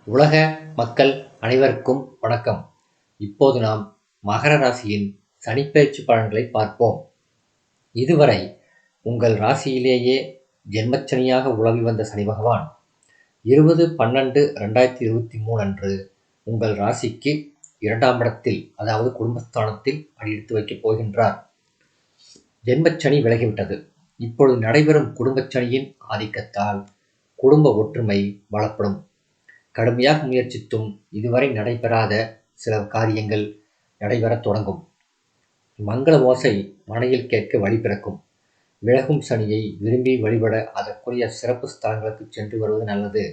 உலக மக்கள் அனைவருக்கும் வணக்கம். இப்போது நாம் மகர ராசியின் சனிப்பெயர்ச்சி பலன்களை பார்ப்போம். இதுவரை உங்கள் ராசியிலேயே ஜென்மச்சனியாக உலவி வந்த சனி பகவான் 20/12/2023 அன்று உங்கள் ராசிக்கு 2ஆம் இடத்தில், அதாவது குடும்பஸ்தானத்தில் அடியெடுத்து வைக்கப் போகின்றார். ஜென்மச்சனி விலகிவிட்டது. இப்பொழுது நடைபெறும் குடும்பச்சனியின் ஆதிக்கத்தால் குடும்ப ஒற்றுமை பலப்படும். கடுமையாக முயற்சித்தும் இதுவரை நடைபெறாத சில காரியங்கள் நடைபெறத் தொடங்கும். மங்கள ஓசை மனையில் கேட்க வழி பிறக்கும். விலகும் சனியை விரும்பி வழிபட அதற்குரிய சிறப்பு ஸ்தலங்களுக்கு சென்று வருவது நல்லது.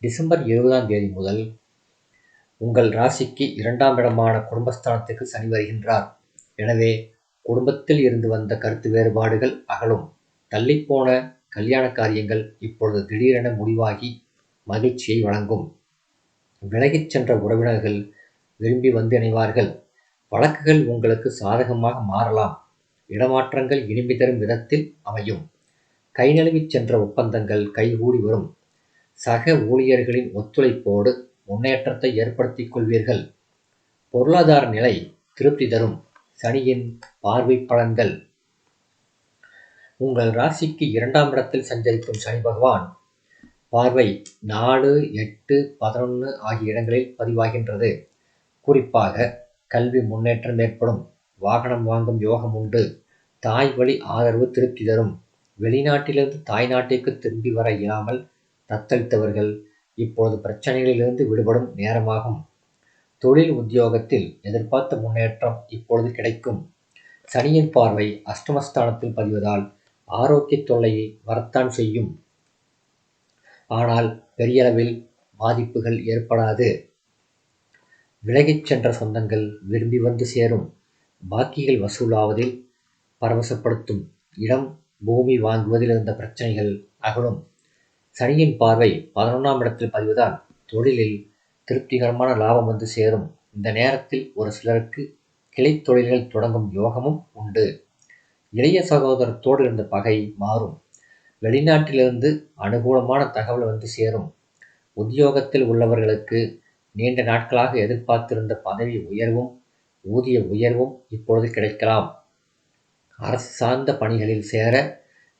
டிசம்பர் 20ஆம் தேதி முதல் உங்கள் ராசிக்கு 2ஆம் இடமான குடும்பஸ்தானத்துக்கு சனி வருகின்றார். எனவே குடும்பத்தில் இருந்து வந்த கருத்து வேறுபாடுகள் அகலும். தள்ளிப்போன கல்யாண காரியங்கள் இப்பொழுது திடீரென முடிவாகி மகிழ்ச்சியை வழங்கும். விலகிச் சென்ற உறவினர்கள் விரும்பி வந்து இணைவார்கள். வழக்குகள் உங்களுக்கு சாதகமாக மாறலாம். இடமாற்றங்கள் இனிமை தரும் விதத்தில் அமையும். கை நழுவிச் சென்ற ஒப்பந்தங்கள் கைகூடி வரும். சக ஊழியர்களின் ஒத்துழைப்போடு முன்னேற்றத்தை ஏற்படுத்திக் கொள்வீர்கள். பொருளாதார நிலை திருப்தி தரும். சனியின் பார்வை பலன்கள். உங்கள் ராசிக்கு 2ஆம் இடத்தில் சஞ்சரிக்கும் சனி பகவான் பார்வை 4, 8, 11 ஆகிய இடங்களில் பதிவாகின்றது. குறிப்பாக கல்வி முன்னேற்றம் ஏற்படும். வாகனம் வாங்கும் யோகம் உண்டு. தாய் வழி ஆதரவு திருப்தி தரும். வெளிநாட்டிலிருந்து தாய்நாட்டிற்கு திரும்பி வர இயலாமல் தத்தளித்தவர்கள் இப்பொழுது பிரச்சனைகளிலிருந்து விடுபடும் நேரமாகும். தொழில் உத்தியோகத்தில் எதிர்பார்த்த முன்னேற்றம் இப்பொழுது கிடைக்கும். சனியின் பார்வை அஷ்டமஸ்தானத்தில் பதிவதால் ஆரோக்கிய தொல்லையை வரத்தான் செய்யும். ஆனால் பெரியளவில் பாதிப்புகள் ஏற்படாது. விலகிச் சென்ற சொந்தங்கள் விரும்பி வந்து சேரும். பாக்கிகள் வசூலாவதில் பரவசப்படுத்தும். இடம் பூமி வாங்குவதில் இருந்த பிரச்சனைகள் அகலும். சனியின் பார்வை 11ஆம் இடத்தில் பதிவதால் தொழிலில் திருப்திகரமான லாபம் வந்து சேரும். இந்த நேரத்தில் ஒரு சிலருக்கு கிளை தொழில்கள் தொடங்கும் யோகமும் உண்டு. இளைய சகோதரத்தோடு இருந்த பகை மாறும். வெளிநாட்டிலிருந்து அனுகூலமான தகவல் வந்து சேரும். உத்தியோகத்தில் உள்ளவர்களுக்கு நீண்ட நாட்களாக எதிர்பார்த்திருந்த பதவி உயர்வும் ஊதிய உயர்வும் இப்பொழுது கிடைக்கலாம். அரசு சார்ந்த பணிகளில் சேர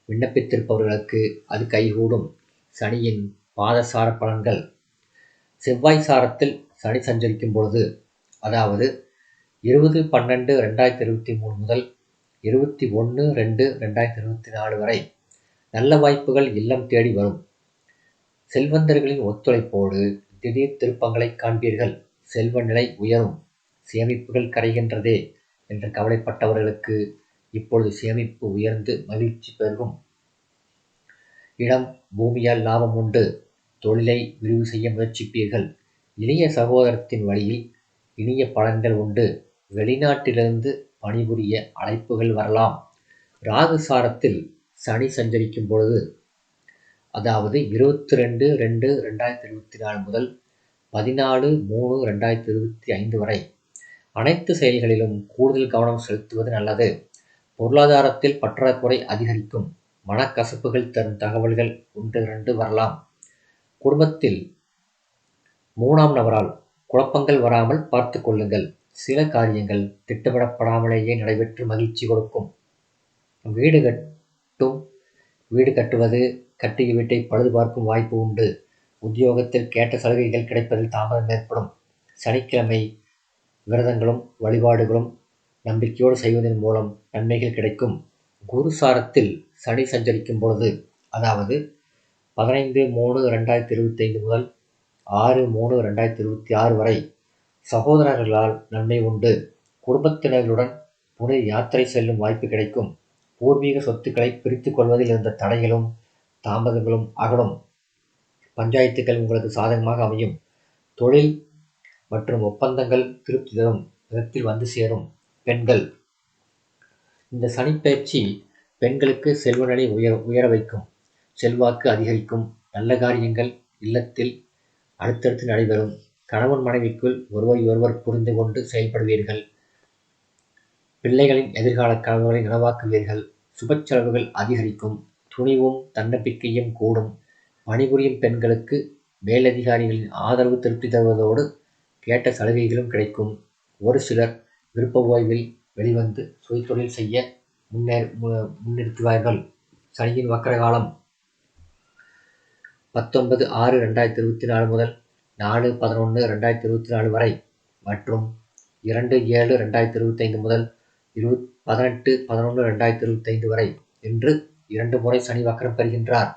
விண்ணப்பித்திருப்பவர்களுக்கு அது கைகூடும். சனியின் பாதசார பலன்கள். செவ்வாய் சாரத்தில் சனி சஞ்சரிக்கும் பொழுது, அதாவது 20/12/2023 முதல் 21/2/2024 வரை நல்ல வாய்ப்புகள் இல்லம் தேடி வரும். செல்வந்தர்களின் ஒத்துழைப்போடு திடீர் திருப்பங்களை காண்பீர்கள். செல்வ நிலை உயரும். சேமிப்புகள் கரைகின்றதே என்று கவலைப்பட்டவர்களுக்கு இப்பொழுது சேமிப்பு உயர்ந்து மகிழ்ச்சி பெருகும். இடம் பூமியால் லாபம் உண்டு. தொழிலை விரிவு செய்ய முயற்சிப்பீர்கள். இளைய சகோதரத்தின் வழியில் இனிய பலன்கள் உண்டு. வெளிநாட்டிலிருந்து பணிபுரிய அழைப்புகள் வரலாம். ராகு சாரத்தில் சனி சஞ்சரிக்கும் பொழுது, அதாவது 22/2/2024 முதல் 14/3/2025 வரை அனைத்து செயல்களிலும் கூடுதல் கவனம் செலுத்துவது நல்லது. பொருளாதாரத்தில் பற்றாக்குறை அதிகரிக்கும். மனக்கசப்புகள் தரும் தகவல்கள் 1-2 வரலாம். குடும்பத்தில் 3ஆம் நபரால் குழப்பங்கள் வராமல் பார்த்து கொள்ளுங்கள். சில காரியங்கள் திட்டமிடப்படாமலேயே நடைபெற்று மகிழ்ச்சி கொடுக்கும். வீடு கட்டுவது, கட்டிய வீட்டை பழுது பார்க்கும் வாய்ப்பு உண்டு. உத்தியோகத்தில் கேட்ட சலுகைகள் கிடைப்பதில் தாமதம் ஏற்படும். சனிக்கிழமை விரதங்களும் வழிபாடுகளும் நம்பிக்கையோடு செய்வதன் மூலம் நன்மைகள் கிடைக்கும். குரு சாரத்தில் சனி சஞ்சரிக்கும் பொழுது, அதாவது 15/3/2025 முதல் 6/3/2026 வரை சகோதரர்களால் நன்மை உண்டு. குடும்பத்தினர்களுடன் புனித யாத்திரை செல்லும் வாய்ப்பு கிடைக்கும். பூர்வீக சொத்துக்களை பிரித்துக் கொள்வதில் இருந்த தடைகளும் தாமதங்களும் அகலும். பஞ்சாயத்துக்கள் உங்களுக்கு சாதகமாக அமையும். தொழில் மற்றும் ஒப்பந்தங்கள் திருப்தி தரும் விதத்தில் வந்து சேரும். பெண்கள். இந்த சனிப்பெயர்ச்சி பெண்களுக்கு செல்வ நிலை உயர வைக்கும். செல்வாக்கு அதிகரிக்கும். நல்ல காரியங்கள் இல்லத்தில் அடுத்தடுத்து நடைபெறும். கணவன் மனைவிக்குள் ஒருவரையொருவர் புரிந்து கொண்டு செயல்படுவீர்கள். பிள்ளைகளின் எதிர்கால கனவுகளை நனவாக்குவீர்கள். சுப செலவுகள் அதிகரிக்கும். துணிவும் தன்னம்பிக்கையும் கூடும். பணிபுரியும் பெண்களுக்கு மேலதிகாரிகளின் ஆதரவு திருப்தி தருவதோடு கேட்ட சலுகைகளும் கிடைக்கும். ஒரு சிலர் விருப்ப ஓய்வில் வெளிவந்து சுயதொழில் செய்ய முன்னிறுத்துவார்கள். சனியின் வக்கரகாலம் 19/6/2024 முதல் 4/11/2024 வரை மற்றும் 2/7/2025 முதல் 18/11/2025 வரை என்று 2 முறை சனி வக்கரம் பெறுகின்றார்.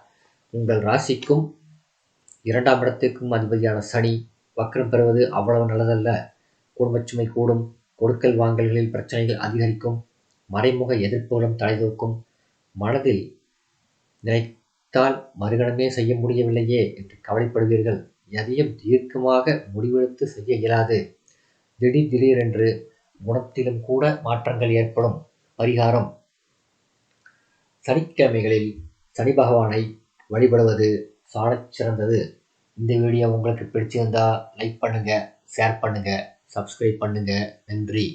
உங்கள் ராசிக்கும் 2ஆம் இடத்திற்கும் அதிபதியான சனி வக்கரம் பெறுவது அவ்வளவு நல்லதல்ல. குடும்பச்சுமை கூடும், கொடுக்கல் வாங்கல்களில் பிரச்சனைகள் அதிகரிக்கும், மறைமுக எதிர்ப்புகளும் தலைதூக்கும், மனதில் நினைத்தால் மறுகணமே செய்ய முடியவில்லையே என்று கவலைப்படுவீர்கள். எதையும் தீர்க்கமாக முடிவெடுத்து செய்ய இயலாது. திடீரென்று குணத்திலும் கூட மாற்றங்கள் ஏற்படும். பரிகாரம்: சனிக்கிழமைகளில் சனி பகவானை வழிபடுவது சாலச் சிறந்தது. இந்த வீடியோ உங்களுக்கு பிடிச்சிருந்தா லைக் பண்ணுங்க, ஷேர் பண்ணுங்க, சப்ஸ்கிரைப் பண்ணுங்க. நன்றி.